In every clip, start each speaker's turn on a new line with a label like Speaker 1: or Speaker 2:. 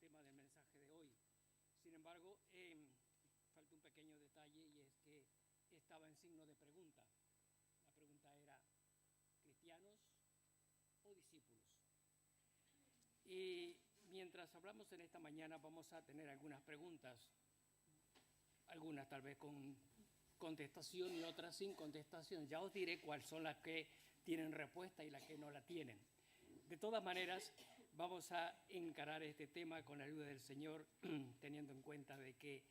Speaker 1: tema del mensaje de hoy. Sin embargo, falta un pequeño detalle, y es que estaba en signo de pregunta. La pregunta era, ¿cristianos o discípulos? Y mientras hablamos en esta mañana vamos a tener algunas preguntas, algunas tal vez con contestación y otras sin contestación. Ya os diré cuáles son las que tienen respuesta y las que no la tienen. De todas maneras, vamos a encarar este tema con la ayuda del Señor, teniendo en cuenta de que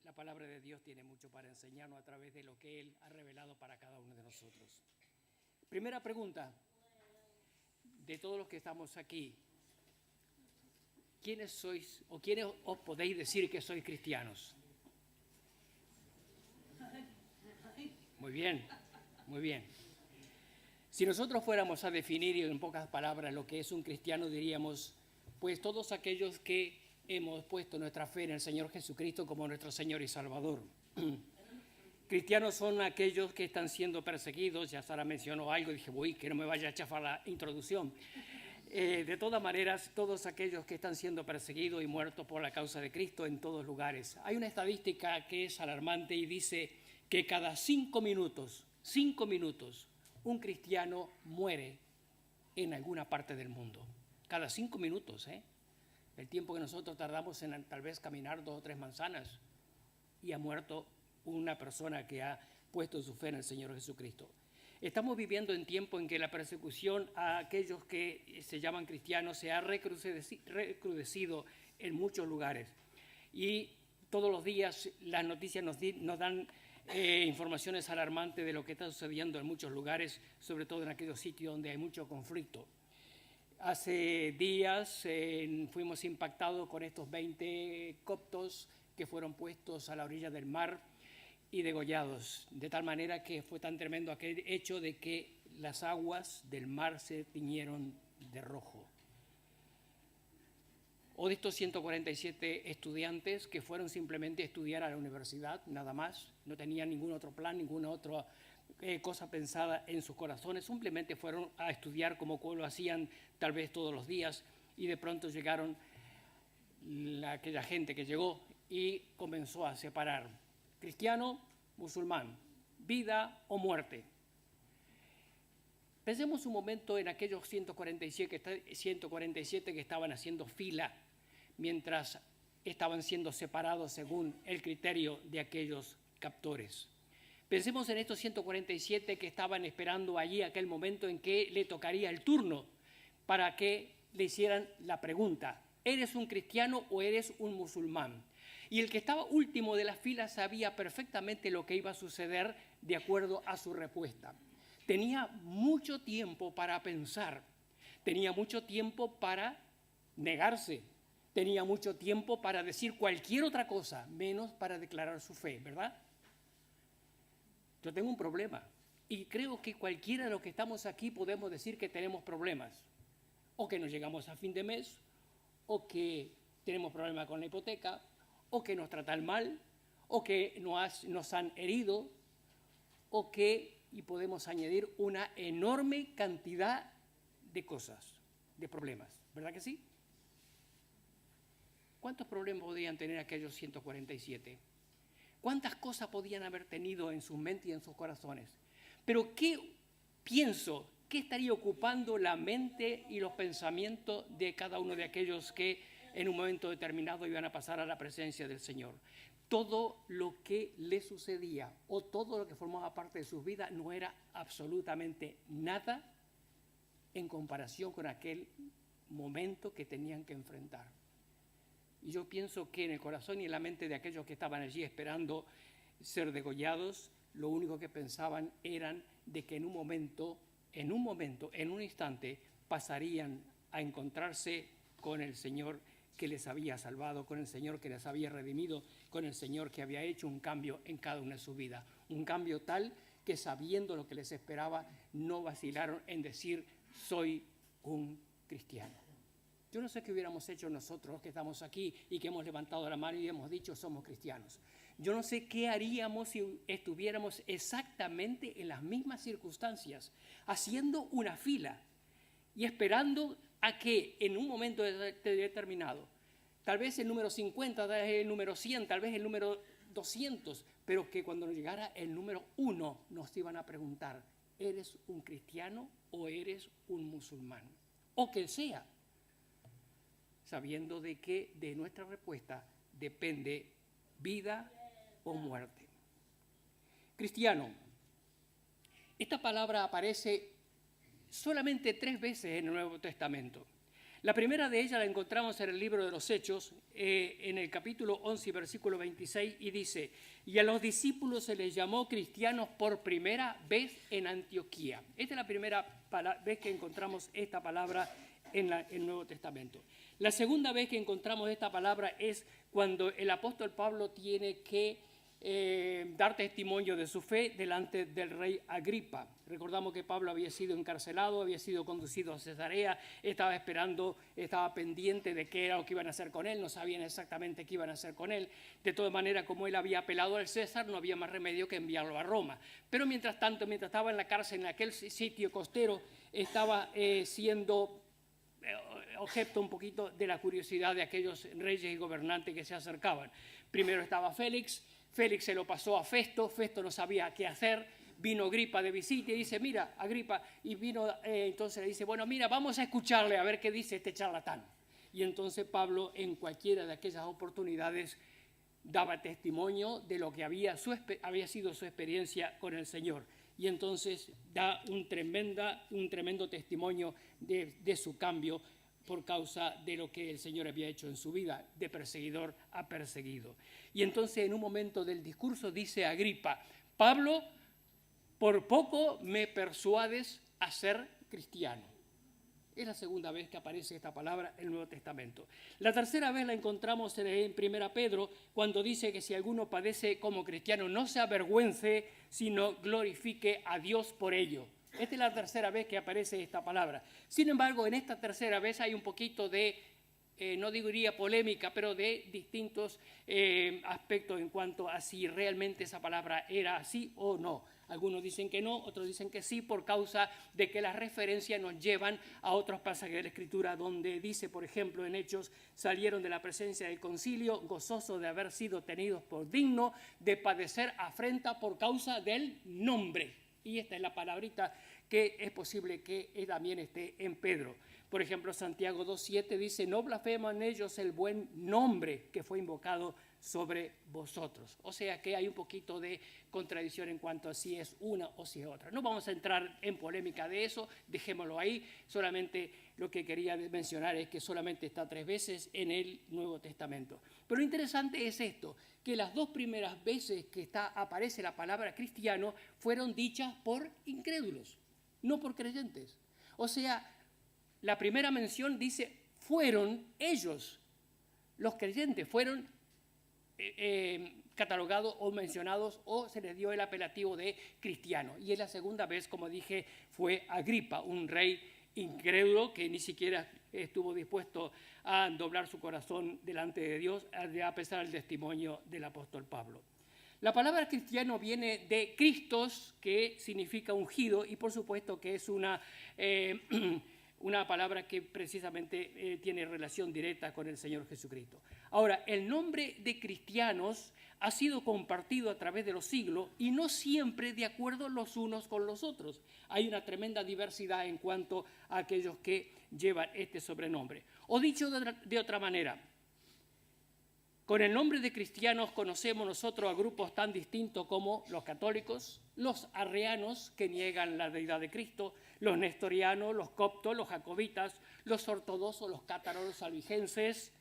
Speaker 1: la palabra de Dios tiene mucho para enseñarnos a través de lo que Él ha revelado para cada uno de nosotros. Primera pregunta, de todos los que estamos aquí, ¿quiénes sois o quiénes os podéis decir que sois cristianos? Muy bien, muy bien. Si nosotros fuéramos a definir en pocas palabras lo que es un cristiano, diríamos, pues todos aquellos que hemos puesto nuestra fe en el Señor Jesucristo como nuestro Señor y Salvador. Cristianos son aquellos que están siendo perseguidos. Ya Sara mencionó algo, dije, uy, que no me vaya a chafar la introducción. De todas maneras, todos aquellos que están siendo perseguidos y muertos por la causa de Cristo en todos lugares. Hay una estadística que es alarmante y dice que cada 5 minutos, un cristiano muere en alguna parte del mundo. Cada 5 minutos, el tiempo que nosotros tardamos en tal vez caminar 2 o 3 manzanas, y ha muerto una persona que ha puesto su fe en el Señor Jesucristo. Estamos viviendo en tiempo en que la persecución a aquellos que se llaman cristianos se ha recrudecido en muchos lugares. Y todos los días las noticias nos dan informaciones alarmantes de lo que está sucediendo en muchos lugares, sobre todo en aquellos sitios donde hay mucho conflicto. Hace días fuimos impactados con estos 20 coptos que fueron puestos a la orilla del mar y degollados, de tal manera que fue tan tremendo aquel hecho de que las aguas del mar se tiñeron de rojo. O de estos 147 estudiantes que fueron simplemente a estudiar a la universidad, nada más, no tenían ningún otro plan, ninguna otra cosa pensada en sus corazones, simplemente fueron a estudiar como lo hacían tal vez todos los días, y de pronto llegaron aquella gente que llegó y comenzó a separar cristiano, musulmán, vida o muerte. Pensemos un momento en aquellos 147 que estaban haciendo fila mientras estaban siendo separados según el criterio de aquellos captores. Pensemos en estos 147 que estaban esperando allí aquel momento en que le tocaría el turno para que le hicieran la pregunta, ¿eres un cristiano o eres un musulmán? Y el que estaba último de la fila sabía perfectamente lo que iba a suceder de acuerdo a su respuesta. Tenía mucho tiempo para pensar, tenía mucho tiempo para negarse, tenía mucho tiempo para decir cualquier otra cosa, menos para declarar su fe, ¿verdad? Yo tengo un problema, y creo que cualquiera de los que estamos aquí podemos decir que tenemos problemas, o que no llegamos a fin de mes, o que tenemos problemas con la hipoteca, o que nos tratan mal, o que nos han herido, o que, y podemos añadir una enorme cantidad de cosas, de problemas, ¿verdad que sí? ¿Cuántos problemas podían tener aquellos 147? ¿Cuántas cosas podían haber tenido en su mente y en sus corazones? Pero ¿qué estaría ocupando la mente y los pensamientos de cada uno de aquellos que en un momento determinado iban a pasar a la presencia del Señor? Todo lo que le sucedía o todo lo que formaba parte de sus vidas no era absolutamente nada en comparación con aquel momento que tenían que enfrentar. Y yo pienso que en el corazón y en la mente de aquellos que estaban allí esperando ser degollados, lo único que pensaban eran de que en un instante, pasarían a encontrarse con el Señor que les había salvado, con el Señor que les había redimido, con el Señor que había hecho un cambio en cada una de sus vidas. Un cambio tal que, sabiendo lo que les esperaba, no vacilaron en decir, soy un cristiano. Yo no sé qué hubiéramos hecho nosotros los que estamos aquí y que hemos levantado la mano y hemos dicho somos cristianos. Yo no sé qué haríamos si estuviéramos exactamente en las mismas circunstancias, haciendo una fila y esperando a que en un momento determinado tal vez el número 50, tal vez el número 100, tal vez el número 200, pero que cuando nos llegara el número 1 nos iban a preguntar, ¿eres un cristiano o eres un musulmán? O que sea, sabiendo de que de nuestra respuesta depende vida o muerte. Cristiano. Esta palabra aparece solamente 3 veces en el Nuevo Testamento. La primera de ellas la encontramos en el libro de los Hechos, en el capítulo 11, versículo 26, y dice, y a los discípulos se les llamó cristianos por primera vez en Antioquía. Esta es la primera vez que encontramos esta palabra en el Nuevo Testamento. La segunda vez que encontramos esta palabra es cuando el apóstol Pablo tiene que dar testimonio de su fe delante del rey Agripa. Recordamos que Pablo había sido encarcelado, había sido conducido a Cesarea, estaba esperando, estaba pendiente de qué era lo que iban a hacer con él, no sabían exactamente qué iban a hacer con él. De todas maneras, como él había apelado al César, no había más remedio que enviarlo a Roma. Pero mientras tanto, mientras estaba en la cárcel, en aquel sitio costero, estaba siendo objeto un poquito de la curiosidad de aquellos reyes y gobernantes que se acercaban. Primero estaba Félix se lo pasó a Festo no sabía qué hacer, vino Agripa de visita y dice, mira, Agripa, y vino, entonces le dice, bueno, mira, vamos a escucharle a ver qué dice este charlatán. Y entonces Pablo, en cualquiera de aquellas oportunidades, daba testimonio de lo que había sido su experiencia con el Señor. Y entonces da un tremendo testimonio de su cambio por causa de lo que el Señor había hecho en su vida, de perseguidor a perseguido. Y entonces en un momento del discurso dice Agripa, Pablo, por poco me persuades a ser cristiano. Es la segunda vez que aparece esta palabra en el Nuevo Testamento. La tercera vez la encontramos en 1 Pedro, cuando dice que si alguno padece como cristiano, no se avergüence, sino glorifique a Dios por ello. Esta es la tercera vez que aparece esta palabra. Sin embargo, en esta tercera vez hay un poquito de, no diría polémica, pero de distintos aspectos en cuanto a si realmente esa palabra era así o no. Algunos dicen que no, otros dicen que sí, por causa de que las referencias nos llevan a otros pasajes de la Escritura, donde dice, por ejemplo, en Hechos, salieron de la presencia del concilio, gozosos de haber sido tenidos por dignos de padecer afrenta por causa del nombre. Y esta es la palabrita que es posible que también esté en Pedro. Por ejemplo, Santiago 2:7 dice, no blasfeman ellos el buen nombre que fue invocado sobre vosotros. O sea que hay un poquito de contradicción en cuanto a si es una o si es otra. No vamos a entrar en polémica de eso, dejémoslo ahí. Solamente lo que quería mencionar es que solamente está 3 veces en el Nuevo Testamento. Pero lo interesante es esto, que las 2 primeras veces que aparece la palabra cristiano fueron dichas por incrédulos, no por creyentes. O sea, la primera mención dice, fueron ellos, los creyentes, fueron catalogados o mencionados o se les dio el apelativo de cristiano. Y en la segunda vez, como dije, fue Agripa, un rey incrédulo que ni siquiera estuvo dispuesto a doblar su corazón delante de Dios a pesar del testimonio del apóstol Pablo. La palabra cristiano viene de Christos, que significa ungido, y por supuesto que es una palabra que precisamente tiene relación directa con el Señor Jesucristo. Ahora, el nombre de cristianos ha sido compartido a través de los siglos y no siempre de acuerdo los unos con los otros. Hay una tremenda diversidad en cuanto a aquellos que llevan este sobrenombre. O dicho de otra manera, con el nombre de cristianos conocemos nosotros a grupos tan distintos como los católicos, los arrianos que niegan la deidad de Cristo, los nestorianos, los coptos, los jacobitas, los ortodoxos, los cátaros, los albigenses,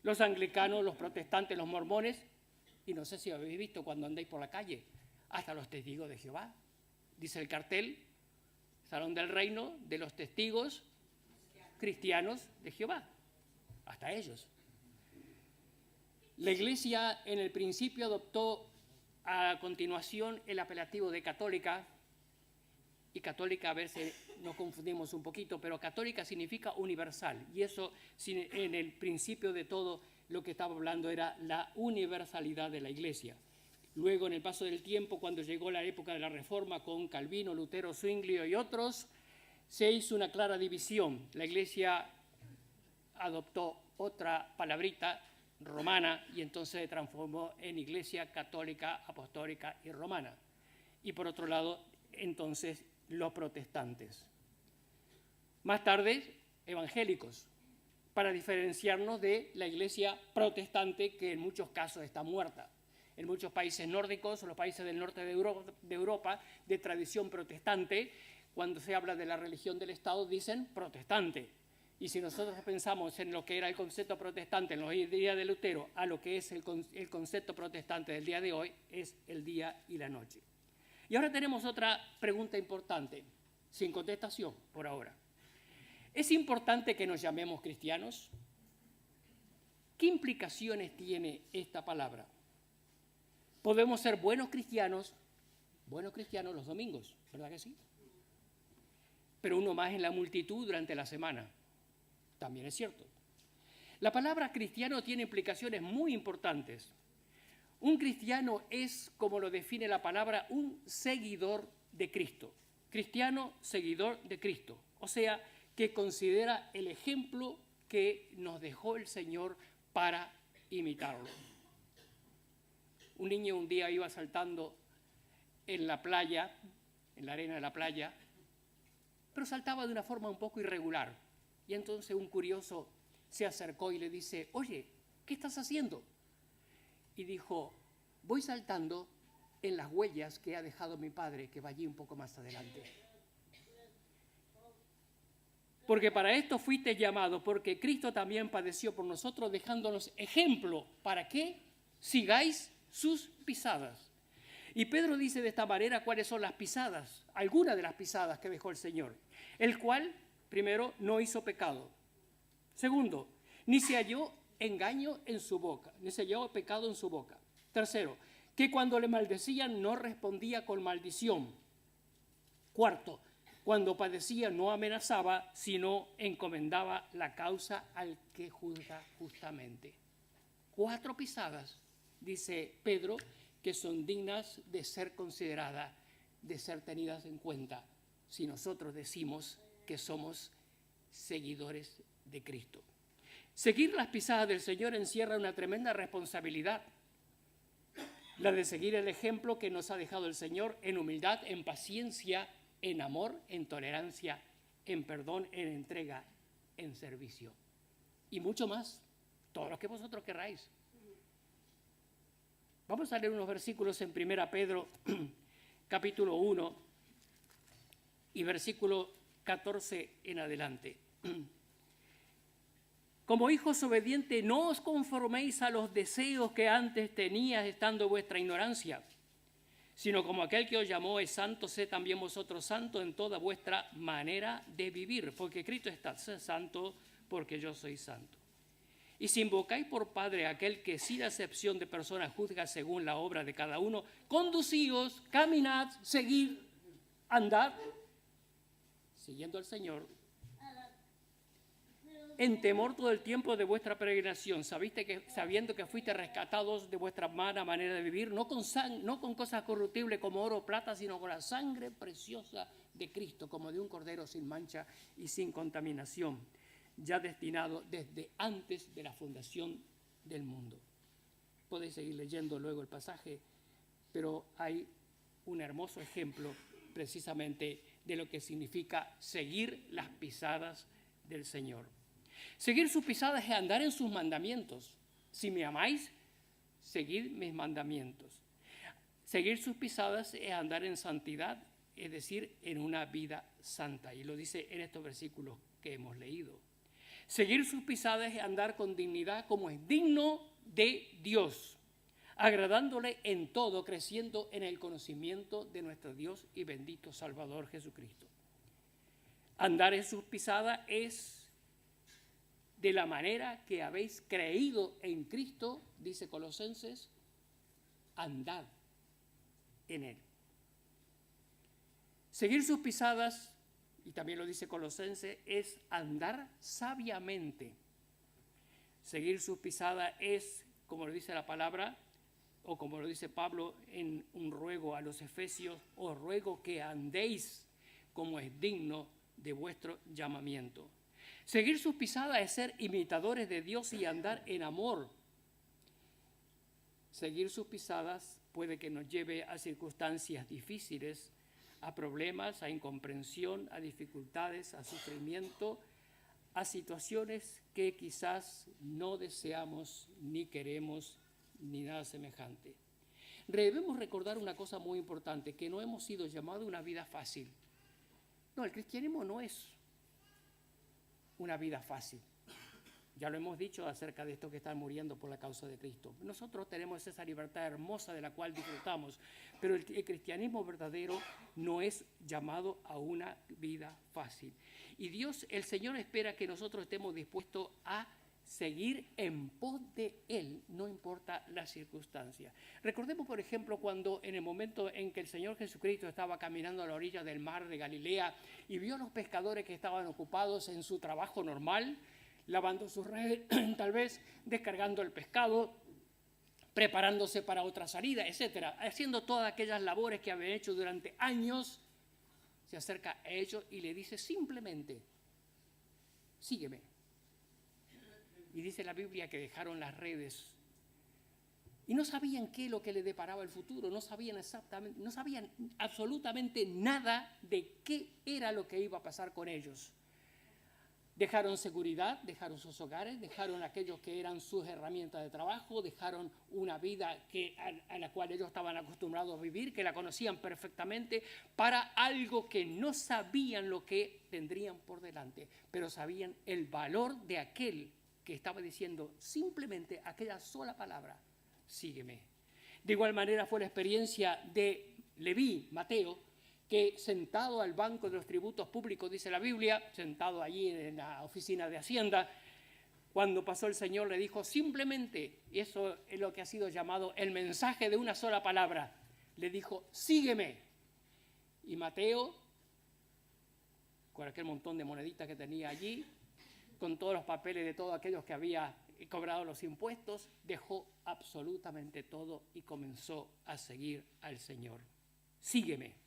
Speaker 1: los anglicanos, los protestantes, los mormones, y no sé si habéis visto cuando andéis por la calle, hasta los testigos de Jehová. Dice el cartel, Salón del Reino de los Testigos Cristianos de Jehová, hasta ellos. La Iglesia en el principio adoptó a continuación el apelativo de católica, y católica a veces nos confundimos un poquito, pero católica significa universal, y eso en el principio de todo lo que estaba hablando era la universalidad de la Iglesia. Luego, en el paso del tiempo, cuando llegó la época de la Reforma con Calvino, Lutero, Zwinglio y otros, se hizo una clara división. La Iglesia adoptó otra palabrita romana y entonces se transformó en Iglesia Católica, Apostólica y Romana. Y por otro lado, entonces, los protestantes. Más tarde, evangélicos, para diferenciarnos de la Iglesia protestante, que en muchos casos está muerta. En muchos países nórdicos o los países del norte de Europa, de tradición protestante, cuando se habla de la religión del Estado, dicen protestante. Y si nosotros pensamos en lo que era el concepto protestante en los días de Lutero a lo que es el concepto protestante del día de hoy, es el día y la noche. Y ahora tenemos otra pregunta importante, sin contestación por ahora. ¿Es importante que nos llamemos cristianos? ¿Qué implicaciones tiene esta palabra? Podemos ser buenos cristianos los domingos, ¿verdad que sí? Pero uno más en la multitud durante la semana. También es cierto. La palabra cristiano tiene implicaciones muy importantes. Un cristiano es, como lo define la palabra, un seguidor de Cristo. Cristiano, seguidor de Cristo. O sea, que considera el ejemplo que nos dejó el Señor para imitarlo. Un niño un día iba saltando en la playa, en la arena de la playa, pero saltaba de una forma un poco irregular. Y entonces un curioso se acercó y le dice, oye, ¿qué estás haciendo? Y dijo, voy saltando en las huellas que ha dejado mi padre, que va allí un poco más adelante. Porque para esto fuiste llamado, porque Cristo también padeció por nosotros, dejándonos ejemplo. ¿Para qué? Sigáis sus pisadas. Y Pedro dice de esta manera cuáles son las pisadas, algunas de las pisadas que dejó el Señor. El cual, primero, no hizo pecado. Segundo, ni se halló engaño en su boca, ni se halló pecado en su boca. Tercero, que cuando le maldecían no respondía con maldición. Cuarto, cuando padecía no amenazaba, sino encomendaba la causa al que juzga justamente. 4 pisadas, dice Pedro, que son dignas de ser consideradas, de ser tenidas en cuenta, si nosotros decimos que somos seguidores de Cristo. Seguir las pisadas del Señor encierra una tremenda responsabilidad, la de seguir el ejemplo que nos ha dejado el Señor en humildad, en paciencia, en amor, en tolerancia, en perdón, en entrega, en servicio. Y mucho más, todo lo que vosotros queráis. Vamos a leer unos versículos en 1 Pedro, capítulo 1, y versículo 14 en adelante. Como hijos obedientes, no os conforméis a los deseos que antes teníais estando en vuestra ignorancia, sino como aquel que os llamó es santo, sed también vosotros santos en toda vuestra manera de vivir, porque Cristo está santo, porque yo soy santo. Y si invocáis por Padre a aquel que sin acepción de personas juzga según la obra de cada uno, conducíos, caminad, seguid, andad, siguiendo al Señor, en temor todo el tiempo de vuestra peregrinación, sabiendo que fuiste rescatados de vuestra mala manera de vivir, no con cosas corruptibles como oro o plata, sino con la sangre preciosa de Cristo, como de un cordero sin mancha y sin contaminación, ya destinado desde antes de la fundación del mundo. Podéis seguir leyendo luego el pasaje, pero hay un hermoso ejemplo precisamente de lo que significa seguir las pisadas del Señor. Seguir sus pisadas es andar en sus mandamientos. Si me amáis, seguid mis mandamientos. Seguir sus pisadas es andar en santidad, es decir, en una vida santa. Y lo dice en estos versículos que hemos leído. Seguir sus pisadas es andar con dignidad como es digno de Dios, agradándole en todo, creciendo en el conocimiento de nuestro Dios y bendito Salvador Jesucristo. Andar en sus pisadas es de la manera que habéis creído en Cristo, dice Colosenses, andad en Él. Seguir sus pisadas, y también lo dice Colosenses, es andar sabiamente. Seguir sus pisadas es, como lo dice la palabra, o como lo dice Pablo en un ruego a los Efesios, os ruego que andéis como es digno de vuestro llamamiento. Seguir sus pisadas es ser imitadores de Dios y andar en amor. Seguir sus pisadas puede que nos lleve a circunstancias difíciles, a problemas, a incomprensión, a dificultades, a sufrimiento, a situaciones que quizás no deseamos ni queremos ni nada semejante. Debemos recordar una cosa muy importante, que no hemos sido llamados a una vida fácil. No, el cristianismo no es una vida fácil. Ya lo hemos dicho acerca de estos que están muriendo por la causa de Cristo. Nosotros tenemos esa libertad hermosa de la cual disfrutamos, pero el cristianismo verdadero no es llamado a una vida fácil. Y Dios, el Señor, espera que nosotros estemos dispuestos a seguir en pos de Él, no importa la circunstancia. Recordemos, por ejemplo, cuando en el momento en que el Señor Jesucristo estaba caminando a la orilla del mar de Galilea y vio a los pescadores que estaban ocupados en su trabajo normal, lavando sus redes, tal vez descargando el pescado, preparándose para otra salida, etcétera, haciendo todas aquellas labores que habían hecho durante años, se acerca a ellos y le dice simplemente, sígueme. Y dice la Biblia que dejaron las redes y no sabían qué es lo que les deparaba el futuro, no sabían absolutamente nada de qué era lo que iba a pasar con ellos. Dejaron seguridad, dejaron sus hogares, dejaron aquellos que eran sus herramientas de trabajo, dejaron una vida a la cual ellos estaban acostumbrados a vivir, que la conocían perfectamente, para algo que no sabían lo que tendrían por delante, pero sabían el valor de aquel que estaba diciendo simplemente aquella sola palabra, sígueme. De igual manera fue la experiencia de Leví, Mateo, que sentado al banco de los tributos públicos, dice la Biblia, sentado allí en la oficina de Hacienda, cuando pasó el Señor le dijo simplemente, y eso es lo que ha sido llamado el mensaje de una sola palabra, le dijo, sígueme. Y Mateo, con aquel montón de moneditas que tenía allí, con todos los papeles de todos aquellos que había cobrado los impuestos, dejó absolutamente todo y comenzó a seguir al Señor. Sígueme.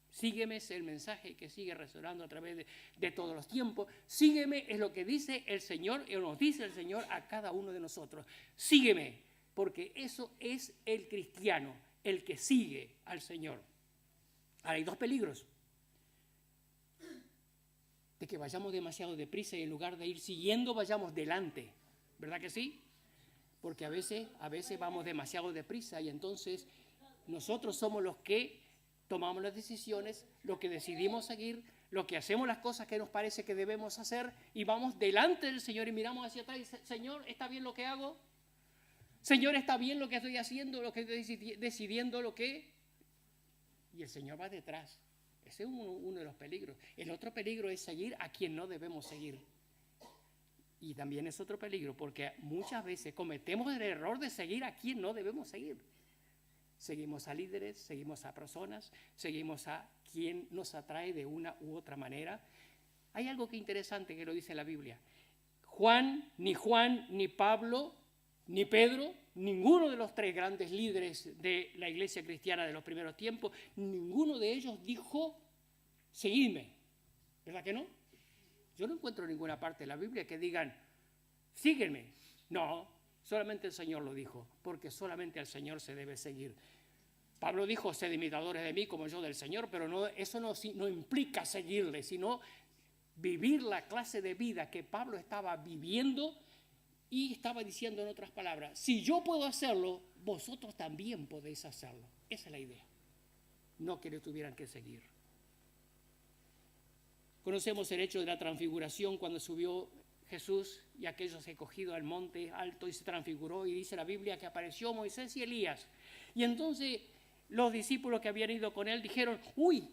Speaker 1: Sígueme es el mensaje que sigue resonando a través de todos los tiempos. Sígueme es lo que dice el Señor, y nos dice el Señor a cada uno de nosotros. Sígueme, porque eso es el cristiano, el que sigue al Señor. Ahora hay dos peligros. De que vayamos demasiado deprisa y en lugar de ir siguiendo, vayamos delante. ¿Verdad que sí? Porque a veces vamos demasiado deprisa y entonces nosotros somos los que tomamos las decisiones, los que decidimos seguir, los que hacemos las cosas que nos parece que debemos hacer y vamos delante del Señor y miramos hacia atrás y decimos, Señor, ¿está bien lo que hago? Señor, ¿está bien lo que estoy haciendo, lo que estoy decidiendo, lo que...? Y el Señor va detrás. Ese es uno de los peligros. El otro peligro es seguir a quien no debemos seguir. Y también es otro peligro porque muchas veces cometemos el error de seguir a quien no debemos seguir. Seguimos a líderes, seguimos a personas, seguimos a quien nos atrae de una u otra manera. Hay algo que interesante que lo dice la Biblia. Juan, ni Pablo, ni Pedro, ninguno de los tres grandes líderes de la iglesia cristiana de los primeros tiempos, ninguno de ellos dijo, seguidme. ¿Verdad que no? Yo no encuentro en ninguna parte de la Biblia que digan, sígueme. No, solamente el Señor lo dijo, porque solamente al Señor se debe seguir. Pablo dijo, sed imitadores de mí como yo del Señor, pero eso no implica seguirle, sino vivir la clase de vida que Pablo estaba viviendo y estaba diciendo en otras palabras, si yo puedo hacerlo, vosotros también podéis hacerlo. Esa es la idea. No que le tuvieran que seguir. Conocemos el hecho de la transfiguración cuando subió Jesús y aquellos escogidos al monte alto y se transfiguró y dice la Biblia que apareció Moisés y Elías. Y entonces los discípulos que habían ido con él dijeron, uy,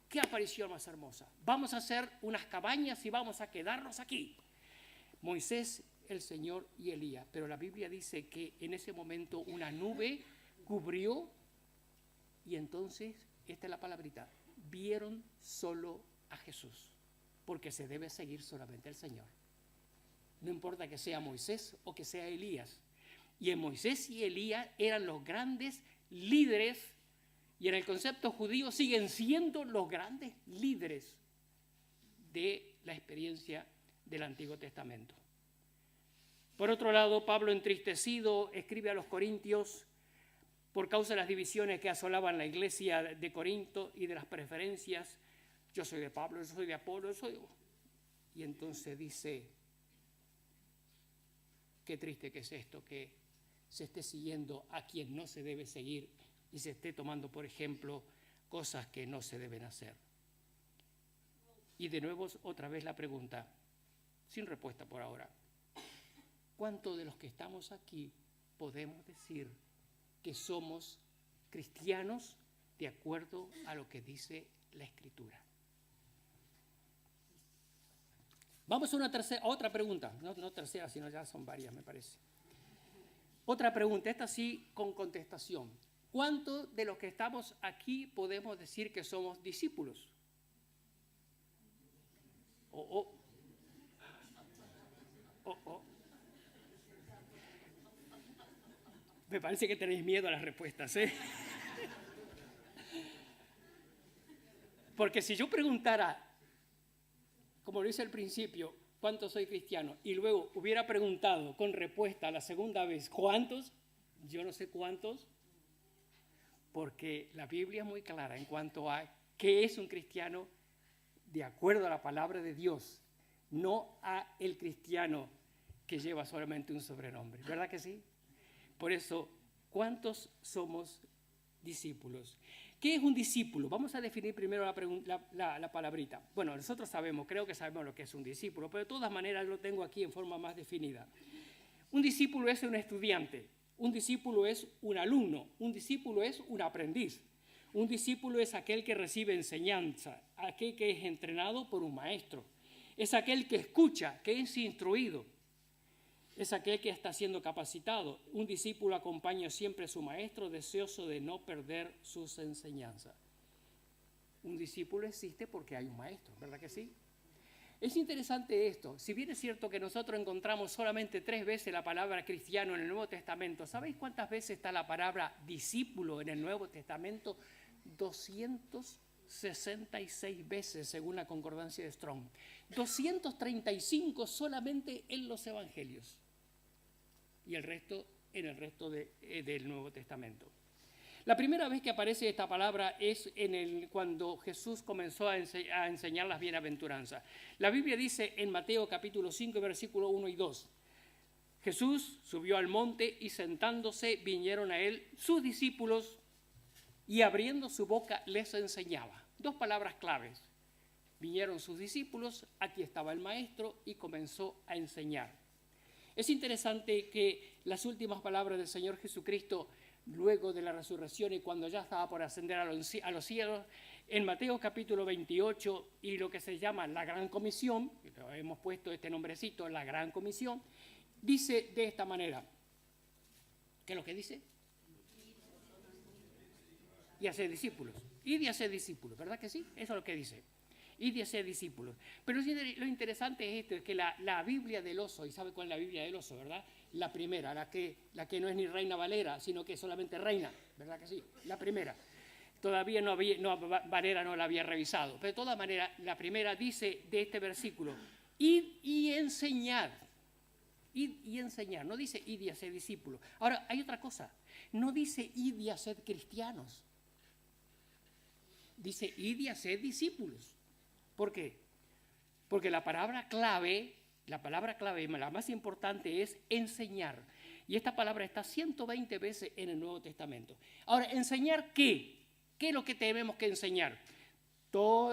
Speaker 1: qué aparición más hermosa. Vamos a hacer unas cabañas y vamos a quedarnos aquí. Moisés, el Señor y Elías. Pero la Biblia dice que en ese momento una nube cubrió y entonces, esta es la palabrita, vieron solo a Jesús. Porque se debe seguir solamente al Señor. No importa que sea Moisés o que sea Elías. Y en Moisés y Elías eran los grandes líderes y en el concepto judío siguen siendo los grandes líderes de la experiencia del Antiguo Testamento. Por otro lado, Pablo, entristecido, escribe a los Corintios por causa de las divisiones que asolaban la iglesia de Corinto y de las preferencias. Yo soy de Pablo, yo soy de Apolo, yo soy... Y entonces dice, qué triste que es esto, que se esté siguiendo a quien no se debe seguir y se esté tomando, por ejemplo, cosas que no se deben hacer. Y de nuevo, otra vez la pregunta, sin respuesta por ahora. ¿Cuántos de los que estamos aquí podemos decir que somos cristianos de acuerdo a lo que dice la Escritura? Vamos a otra pregunta, no tercera, sino ya son varias, me parece. Otra pregunta, esta sí con contestación. ¿Cuántos de los que estamos aquí podemos decir que somos discípulos? Me parece que tenéis miedo a las respuestas, ¿eh? Porque si yo preguntara, como lo hice al principio, ¿cuántos soy cristiano? Y luego hubiera preguntado con respuesta la segunda vez, ¿cuántos? Yo no sé cuántos, porque la Biblia es muy clara en cuanto a qué es un cristiano de acuerdo a la palabra de Dios, no a el cristiano que lleva solamente un sobrenombre. ¿Verdad que sí? Por eso, ¿cuántos somos discípulos? ¿Qué es un discípulo? Vamos a definir primero la palabrita. Bueno, nosotros creo que sabemos lo que es un discípulo, pero de todas maneras lo tengo aquí en forma más definida. Un discípulo es un estudiante, un discípulo es un alumno, un discípulo es un aprendiz. Un discípulo es aquel que recibe enseñanza, aquel que es entrenado por un maestro. Es aquel que escucha, que es instruido. Es aquel que está siendo capacitado. Un discípulo acompaña siempre a su maestro, deseoso de no perder sus enseñanzas. Un discípulo existe porque hay un maestro, ¿verdad que sí? Es interesante esto. Si bien es cierto que nosotros encontramos solamente 3 veces la palabra cristiano en el Nuevo Testamento, ¿sabéis cuántas veces está la palabra discípulo en el Nuevo Testamento? 266 veces, según la concordancia de Strong. 235 solamente en los Evangelios. Y el resto en el resto del Nuevo Testamento. La primera vez que aparece esta palabra es cuando Jesús comenzó a enseñar las bienaventuranzas. La Biblia dice en Mateo capítulo 5, versículos 1 y 2. Jesús subió al monte y sentándose vinieron a él sus discípulos y abriendo su boca les enseñaba. 2 palabras claves. Vinieron sus discípulos, aquí estaba el maestro y comenzó a enseñar. Es interesante que las últimas palabras del Señor Jesucristo, luego de la resurrección y cuando ya estaba por ascender a los cielos, en Mateo capítulo 28 y lo que se llama la Gran Comisión, hemos puesto este nombrecito, la Gran Comisión, dice de esta manera. ¿Qué es lo que dice? Y hacer discípulos. Y de hacer discípulos, ¿verdad que sí? Eso es lo que dice. Y de ser discípulos. Pero lo interesante es esto, es que la Biblia del oso, y sabe cuál es la Biblia del oso, ¿verdad? La primera, la que no es ni Reina Valera, sino que es solamente Reina, ¿verdad que sí? La primera. Todavía Valera no la había revisado, pero de todas maneras, la primera dice de este versículo, id y enseñar. Id y enseñar, no dice id y hacer discípulos. Ahora, hay otra cosa, no dice id y hacer cristianos, dice id y hacer discípulos. ¿Por qué? Porque la palabra clave, la más importante es enseñar. Y esta palabra está 120 veces en el Nuevo Testamento. Ahora, ¿enseñar qué? ¿Qué es lo que tenemos que enseñar?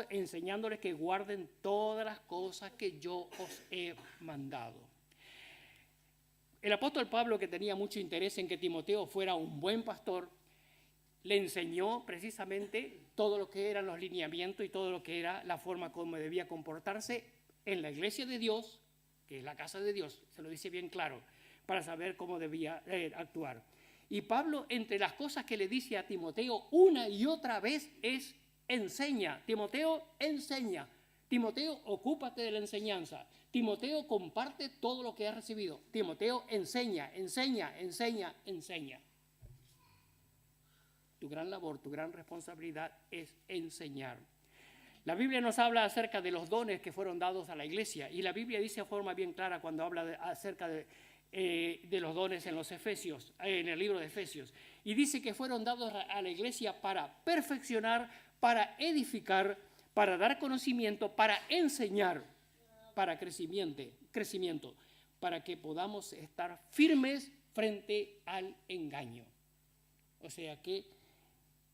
Speaker 1: Enseñándoles que guarden todas las cosas que yo os he mandado. El apóstol Pablo, que tenía mucho interés en que Timoteo fuera un buen pastor, le enseñó precisamente todo lo que eran los lineamientos y todo lo que era la forma como debía comportarse en la iglesia de Dios, que es la casa de Dios, se lo dice bien claro, para saber cómo debía actuar. Y Pablo, entre las cosas que le dice a Timoteo una y otra vez es enseña. Timoteo, enseña. Timoteo, ocúpate de la enseñanza. Timoteo, comparte todo lo que has recibido. Timoteo, enseña, enseña, enseña, enseña. Tu gran labor, tu gran responsabilidad es enseñar. La Biblia nos habla acerca de los dones que fueron dados a la iglesia, y la Biblia dice de forma bien clara cuando habla acerca de los dones en los Efesios, en el libro de Efesios, y dice que fueron dados a la iglesia para perfeccionar, para edificar, para dar conocimiento, para enseñar, para crecimiento, para que podamos estar firmes frente al engaño. O sea que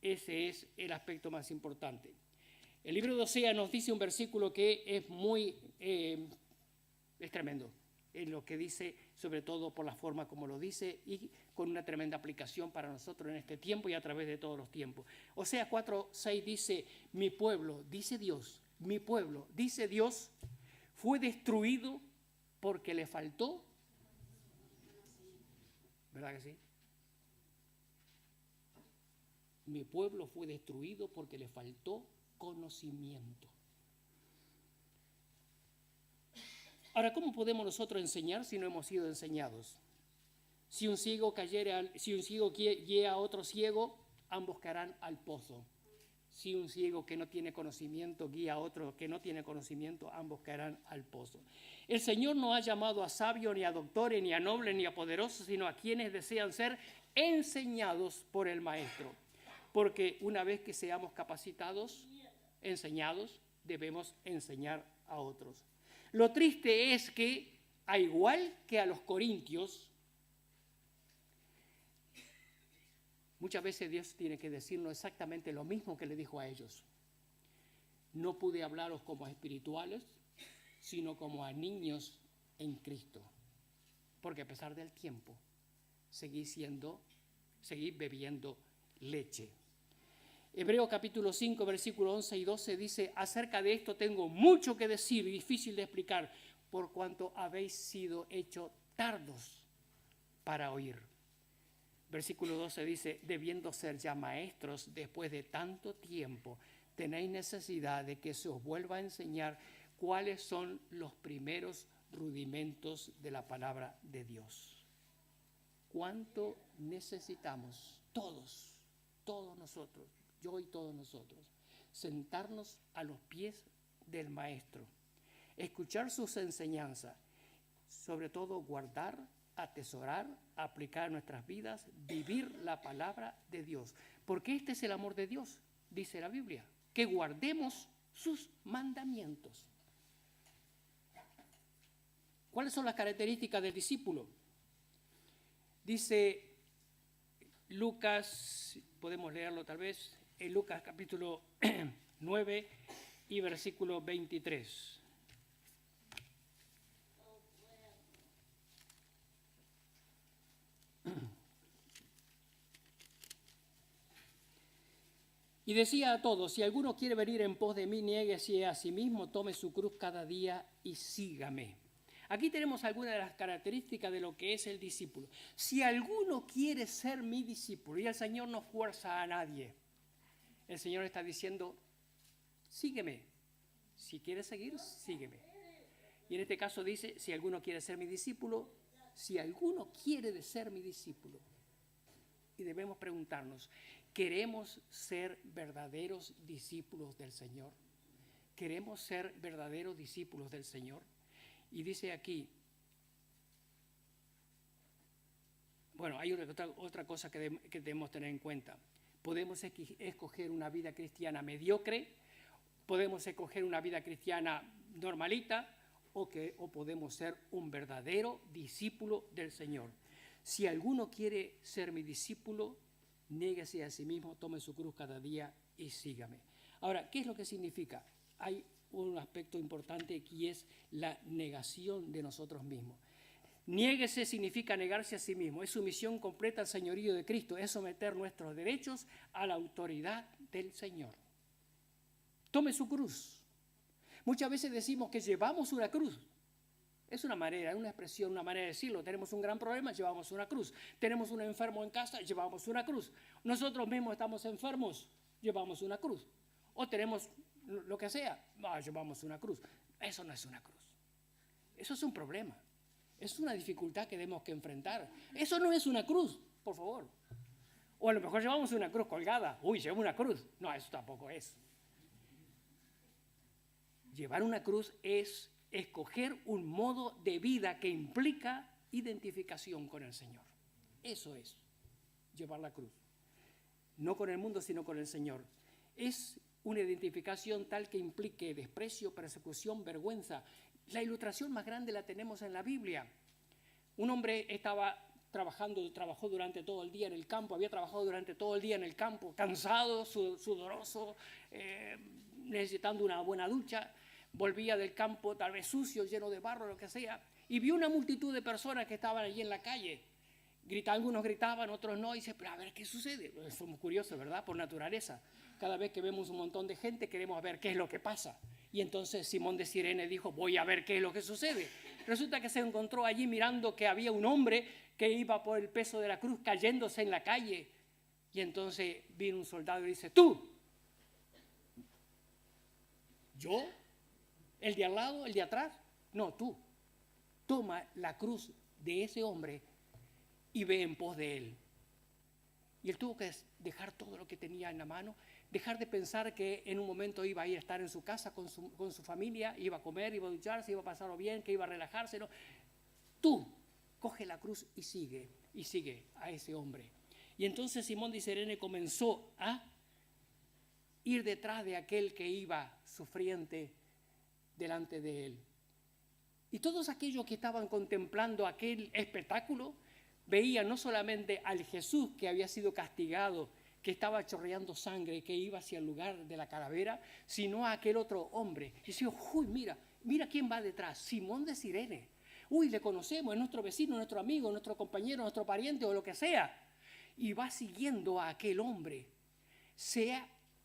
Speaker 1: ese es el aspecto más importante. El libro de Oseas nos dice un versículo que es tremendo, en lo que dice, sobre todo por la forma como lo dice y con una tremenda aplicación para nosotros en este tiempo y a través de todos los tiempos. Oseas 4:6 dice, mi pueblo, dice Dios, mi pueblo, dice Dios, fue destruido porque le faltó, ¿verdad que sí? Mi pueblo fue destruido porque le faltó conocimiento. Ahora, ¿cómo podemos nosotros enseñar si no hemos sido enseñados? Si un ciego guía a otro ciego, ambos caerán al pozo. Si un ciego que no tiene conocimiento guía a otro que no tiene conocimiento, ambos caerán al pozo. El Señor no ha llamado a sabios, ni a doctores, ni a nobles, ni a poderosos, sino a quienes desean ser enseñados por el Maestro. Porque una vez que seamos capacitados, enseñados, debemos enseñar a otros. Lo triste es que, a igual que a los corintios, muchas veces Dios tiene que decirnos exactamente lo mismo que le dijo a ellos. No pude hablaros como a espirituales, sino como a niños en Cristo. Porque a pesar del tiempo, seguí bebiendo leche. Hebreo capítulo 5, versículos 11 y 12 dice, acerca de esto tengo mucho que decir y difícil de explicar, por cuanto habéis sido hechos tardos para oír. Versículo 12 dice, debiendo ser ya maestros después de tanto tiempo, tenéis necesidad de que se os vuelva a enseñar cuáles son los primeros rudimentos de la palabra de Dios. ¿Cuánto necesitamos todos nosotros, yo y todos nosotros, sentarnos a los pies del Maestro, escuchar sus enseñanzas, sobre todo guardar, atesorar, aplicar en nuestras vidas, vivir la palabra de Dios? Porque este es el amor de Dios, dice la Biblia, que guardemos sus mandamientos. ¿Cuáles son las características del discípulo? Dice Lucas, podemos leerlo tal vez, en Lucas capítulo 9 y versículo 23. Y decía a todos, si alguno quiere venir en pos de mí, niéguese a sí mismo, tome su cruz cada día y sígame. Aquí tenemos algunas de las características de lo que es el discípulo. Si alguno quiere ser mi discípulo, y el Señor no fuerza a nadie, el Señor está diciendo, sígueme. Si quieres seguir, sígueme. Y en este caso dice, si alguno quiere ser mi discípulo, si alguno quiere ser mi discípulo. Y debemos preguntarnos, ¿queremos ser verdaderos discípulos del Señor? ¿Queremos ser verdaderos discípulos del Señor? Y dice aquí, bueno, hay otra cosa que debemos tener en cuenta. Podemos escoger una vida cristiana mediocre, podemos escoger una vida cristiana normalita, o podemos ser un verdadero discípulo del Señor. Si alguno quiere ser mi discípulo, niéguese a sí mismo, tome su cruz cada día y sígame. Ahora, ¿qué es lo que significa? Hay un aspecto importante que es la negación de nosotros mismos. Niéguese significa negarse a sí mismo, es sumisión completa al señorío de Cristo, es someter nuestros derechos a la autoridad del Señor. Tome su cruz. Muchas veces decimos que llevamos una cruz. Es una manera, una expresión, una manera de decirlo. Tenemos un gran problema, llevamos una cruz. Tenemos un enfermo en casa, llevamos una cruz. Nosotros mismos estamos enfermos, llevamos una cruz. O tenemos lo que sea, llevamos una cruz. Eso no es una cruz. Eso es un problema. Es una dificultad que tenemos que enfrentar. Eso no es una cruz, por favor. O a lo mejor llevamos una cruz colgada. Uy, llevo una cruz. No, eso tampoco es. Llevar una cruz es escoger un modo de vida que implica identificación con el Señor. Eso es llevar la cruz. No con el mundo, sino con el Señor. Es una identificación tal que implique desprecio, persecución, vergüenza. La ilustración más grande la tenemos en la Biblia. Un hombre trabajó durante todo el día en el campo, había trabajado durante todo el día en el campo, cansado, sudoroso, necesitando una buena ducha. Volvía del campo tal vez sucio, lleno de barro, lo que sea, y vio una multitud de personas que estaban allí en la calle. Algunos gritaban, otros no, y dice, pero a ver qué sucede. Somos curiosos, ¿verdad? Por naturaleza. Cada vez que vemos un montón de gente queremos ver qué es lo que pasa. Y entonces Simón de Cirene dijo, voy a ver qué es lo que sucede. Resulta que se encontró allí mirando que había un hombre que iba por el peso de la cruz cayéndose en la calle. Y entonces vino un soldado y dice, ¿tú? ¿Yo? ¿El de al lado? ¿El de atrás? No, tú. Toma la cruz de ese hombre y ve en pos de él. Y él tuvo que dejar todo lo que tenía en la mano, dejar de pensar que en un momento iba a ir a estar en su casa con su familia, iba a comer, iba a ducharse, iba a pasarlo bien, que iba a relajarse. No. Tú coge la cruz y sigue a ese hombre. Y entonces Simón de Cirene comenzó a ir detrás de aquel que iba sufriente delante de él. Y todos aquellos que estaban contemplando aquel espectáculo veían no solamente al Jesús que había sido castigado, que estaba chorreando sangre, que iba hacia el lugar de la calavera, sino a aquel otro hombre. Y decía, uy, mira quién va detrás, Simón de Cirene. Uy, le conocemos, es nuestro vecino, nuestro amigo, nuestro compañero, nuestro pariente o lo que sea. Y va siguiendo a aquel hombre. Se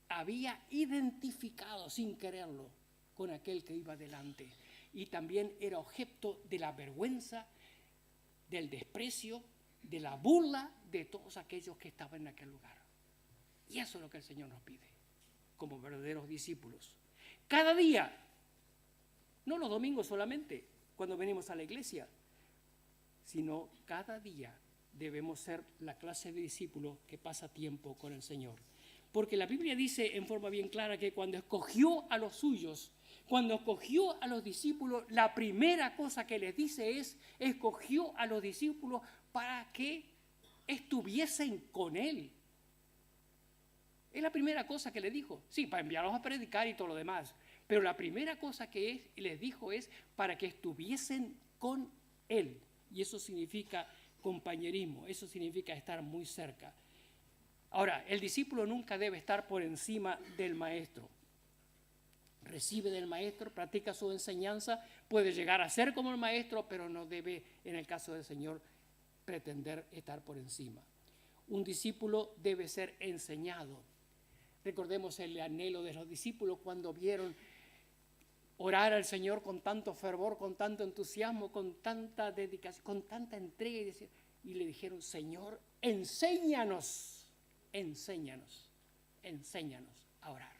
Speaker 1: había identificado sin quererlo con aquel que iba delante. Y también era objeto de la vergüenza, del desprecio, de la burla de todos aquellos que estaban en aquel lugar. Y eso es lo que el Señor nos pide, como verdaderos discípulos. Cada día, no los domingos solamente, cuando venimos a la iglesia, sino cada día debemos ser la clase de discípulos que pasa tiempo con el Señor. Porque la Biblia dice en forma bien clara que cuando escogió a los suyos, cuando escogió a los discípulos, la primera cosa que les dice es, escogió a los discípulos para que estuviesen con Él. Es la primera cosa que le dijo. Sí, para enviarlos a predicar y todo lo demás. Pero la primera cosa que les dijo es para que estuviesen con Él. Y eso significa compañerismo, eso significa estar muy cerca. Ahora, el discípulo nunca debe estar por encima del maestro. Recibe del maestro, practica su enseñanza, puede llegar a ser como el maestro, pero no debe, en el caso del Señor, pretender estar por encima. Un discípulo debe ser enseñado. Recordemos el anhelo de los discípulos cuando vieron orar al Señor con tanto fervor, con tanto entusiasmo, con tanta dedicación, con tanta entrega, y le dijeron, Señor, enséñanos a orar.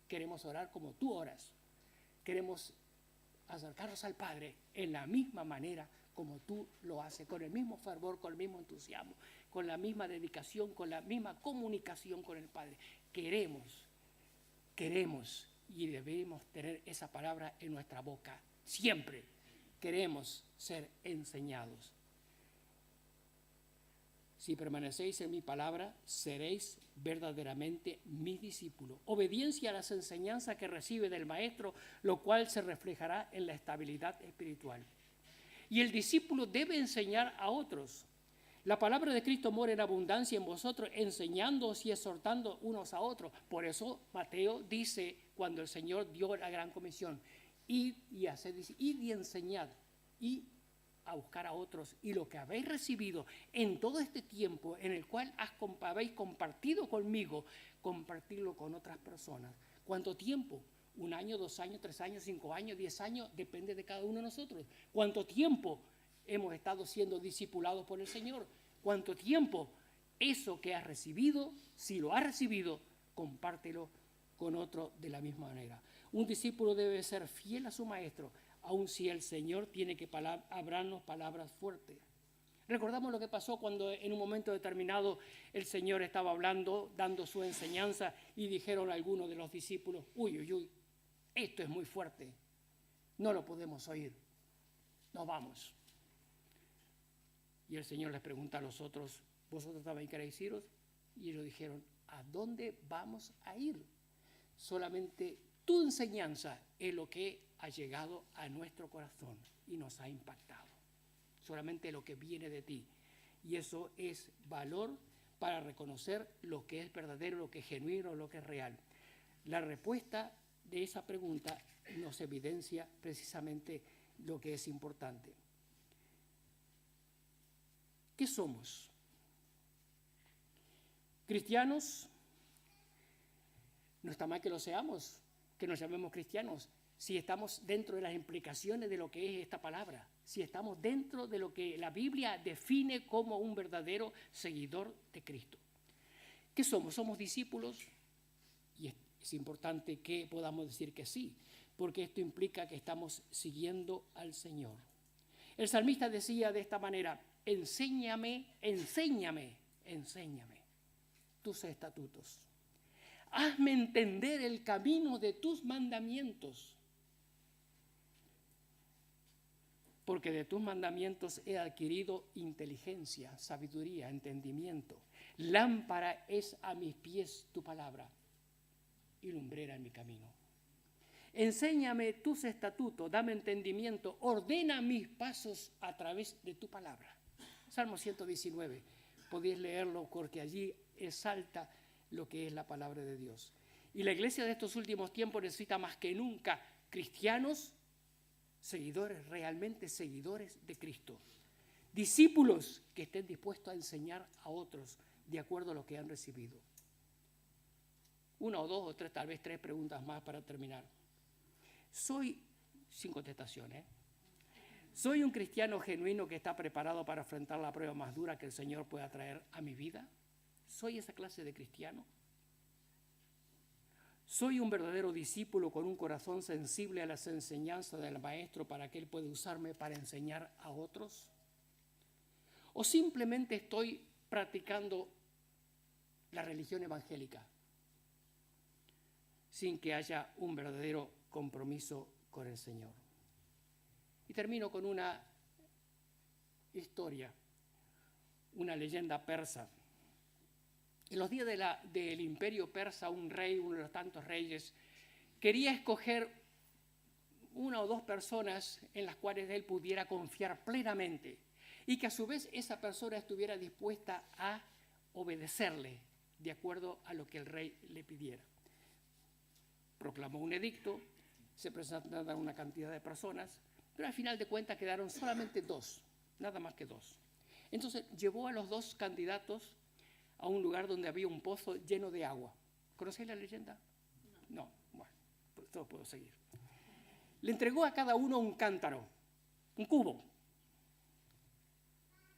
Speaker 1: Queremos orar como tú oras. Queremos acercarnos al Padre en la misma manera como tú lo haces, con el mismo fervor, con el mismo entusiasmo, con la misma dedicación, con la misma comunicación con el Padre. Queremos y debemos tener esa palabra en nuestra boca. Siempre queremos ser enseñados. Si permanecéis en mi palabra, seréis verdaderamente mis discípulos. Obediencia a las enseñanzas que recibe del Maestro, lo cual se reflejará en la estabilidad espiritual. Y el discípulo debe enseñar a otros. La palabra de Cristo mora en abundancia en vosotros, enseñándoos y exhortando unos a otros. Por eso Mateo dice, cuando el Señor dio la gran comisión, id y enseñad, y a buscar a otros, y lo que habéis recibido en todo este tiempo en el cual habéis compartido conmigo, compartirlo con otras personas. ¿Cuánto tiempo? 1 año, 2 años, 3 años, 5 años, 10 años, depende de cada uno de nosotros. ¿Cuánto tiempo hemos estado siendo discipulados por el Señor? ¿Cuánto tiempo? Eso que has recibido, si lo has recibido, compártelo con otro de la misma manera. Un discípulo debe ser fiel a su maestro, aun si el Señor tiene que hablarnos palabras fuertes. Recordamos lo que pasó cuando en un momento determinado el Señor estaba hablando, dando su enseñanza, y dijeron algunos de los discípulos, uy, esto es muy fuerte, no lo podemos oír, nos vamos. Y el Señor les pregunta a los otros, ¿vosotros también queréis iros? Y ellos dijeron, ¿a dónde vamos a ir? Solamente tu enseñanza es lo que ha llegado a nuestro corazón y nos ha impactado. Solamente lo que viene de ti. Y eso es valor para reconocer lo que es verdadero, lo que es genuino, lo que es real. La respuesta de esa pregunta nos evidencia precisamente lo que es importante. ¿Qué somos? ¿Cristianos? No está mal que lo seamos, que nos llamemos cristianos, si estamos dentro de las implicaciones de lo que es esta palabra, si estamos dentro de lo que la Biblia define como un verdadero seguidor de Cristo. ¿Qué somos? ¿Somos discípulos? Y es importante que podamos decir que sí, porque esto implica que estamos siguiendo al Señor. El salmista decía de esta manera, enséñame tus estatutos. Hazme entender el camino de tus mandamientos, porque de tus mandamientos he adquirido inteligencia, sabiduría, entendimiento. Lámpara es a mis pies tu palabra y lumbrera en mi camino. Enséñame tus estatutos, dame entendimiento, ordena mis pasos a través de tu palabra. Salmo 119, podéis leerlo porque allí exalta lo que es la palabra de Dios. Y la iglesia de estos últimos tiempos necesita más que nunca cristianos, seguidores, realmente seguidores de Cristo. Discípulos que estén dispuestos a enseñar a otros de acuerdo a lo que han recibido. Una o dos o tres, tal vez tres preguntas más para terminar. Sin contestación, ¿Soy un cristiano genuino que está preparado para enfrentar la prueba más dura que el Señor pueda traer a mi vida? ¿Soy esa clase de cristiano? ¿Soy un verdadero discípulo con un corazón sensible a las enseñanzas del Maestro para que Él pueda usarme para enseñar a otros? ¿O simplemente estoy practicando la religión evangélica sin que haya un verdadero compromiso con el Señor? Y termino con una historia, una leyenda persa. En los días del imperio persa, un rey, uno de los tantos reyes, quería escoger una o dos personas en las cuales él pudiera confiar plenamente y que a su vez esa persona estuviera dispuesta a obedecerle de acuerdo a lo que el rey le pidiera. Proclamó un edicto, se presentaron una cantidad de personas, pero al final de cuentas quedaron solamente dos, nada más que dos. Entonces llevó a los dos candidatos a un lugar donde había un pozo lleno de agua. ¿Conocéis la leyenda? No. Bueno, pues todo puedo seguir. Le entregó a cada uno un cántaro, un cubo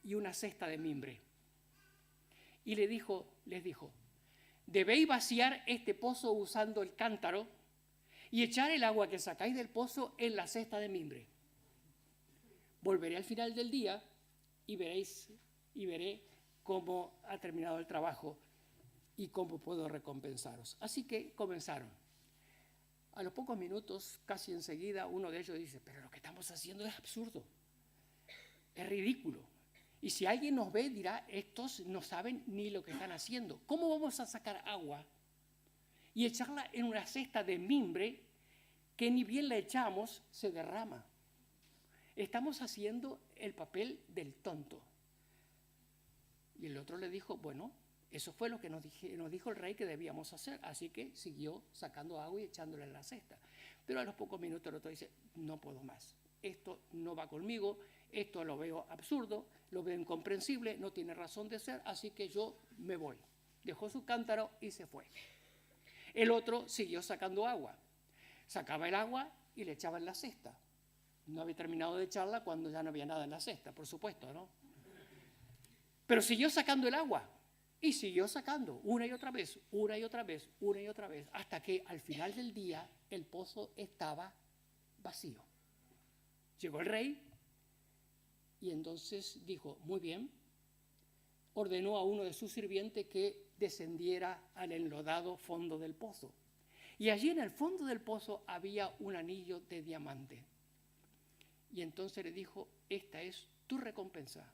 Speaker 1: y una cesta de mimbre. Y les dijo, debéis vaciar este pozo usando el cántaro y echar el agua que sacáis del pozo en la cesta de mimbre. Volveré al final del día y veré cómo ha terminado el trabajo y cómo puedo recompensaros. Así que comenzaron. A los pocos minutos, casi enseguida, uno de ellos dice, pero lo que estamos haciendo es absurdo, es ridículo. Y si alguien nos ve, dirá, estos no saben ni lo que están haciendo. ¿Cómo vamos a sacar agua y echarla en una cesta de mimbre que ni bien la echamos, se derrama? Estamos haciendo el papel del tonto. Y el otro le dijo, bueno, eso fue lo que nos dijo el rey que debíamos hacer. Así que siguió sacando agua y echándola en la cesta. Pero a los pocos minutos el otro dice, no puedo más. Esto no va conmigo, esto lo veo absurdo, lo veo incomprensible, no tiene razón de ser, así que yo me voy. Dejó su cántaro y se fue. El otro siguió sacando agua. Sacaba el agua y le echaba en la cesta. No había terminado de echarla cuando ya no había nada en la cesta, por supuesto, ¿no? Pero siguió sacando el agua y siguió sacando una y otra vez, hasta que al final del día el pozo estaba vacío. Llegó el rey y entonces dijo, muy bien, ordenó a uno de sus sirvientes que descendiera al enlodado fondo del pozo Y allí en el fondo del pozo había un anillo de diamante. Y entonces le dijo, esta es tu recompensa,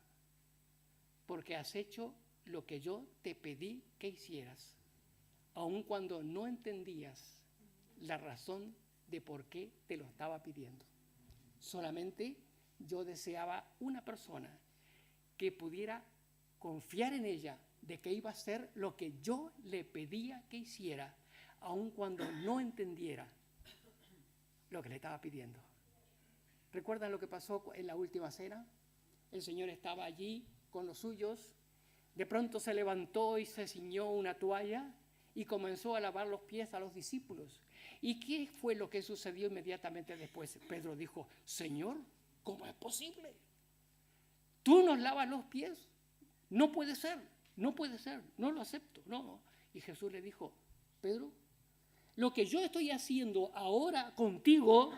Speaker 1: porque has hecho lo que yo te pedí que hicieras, aun cuando no entendías la razón de por qué te lo estaba pidiendo. Solamente yo deseaba una persona que pudiera confiar en ella de que iba a hacer lo que yo le pedía que hiciera, aun cuando no entendiera lo que le estaba pidiendo. ¿Recuerdan lo que pasó en la última cena? El Señor estaba allí con los suyos, de pronto se levantó y se ciñó una toalla y comenzó a lavar los pies a los discípulos. ¿Y qué fue lo que sucedió inmediatamente después? Pedro dijo, Señor, ¿cómo es posible? ¿Tú nos lavas los pies? No puede ser, no puede ser, no lo acepto, no. Y Jesús le dijo, Pedro, lo que yo estoy haciendo ahora contigo,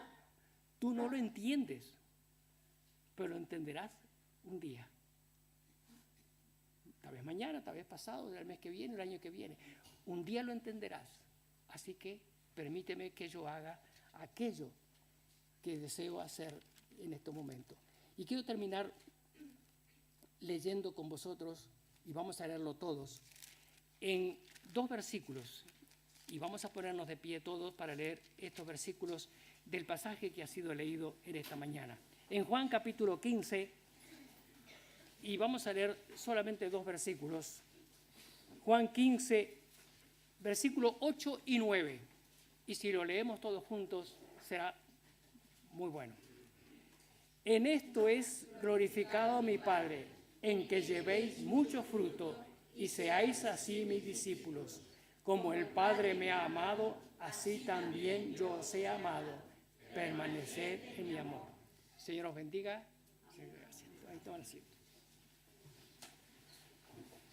Speaker 1: tú no lo entiendes, pero lo entenderás un día. Tal vez mañana, tal vez pasado, el mes que viene, el año que viene. Un día lo entenderás. Así que permíteme que yo haga aquello que deseo hacer en este momento. Y quiero terminar leyendo con vosotros, y vamos a leerlo todos, en 2 versículos. Y vamos a ponernos de pie todos para leer estos versículos del pasaje que ha sido leído en esta mañana. En Juan capítulo 15, y vamos a leer solamente 2 versículos. Juan 15, versículos 8 y 9. Y si lo leemos todos juntos, será muy bueno. En esto es glorificado mi Padre, en que llevéis mucho fruto y seáis así mis discípulos. Como el Padre me ha amado, así también yo os he amado. Permaneced en mi amor. Señor os bendiga. Ahí toman asiento.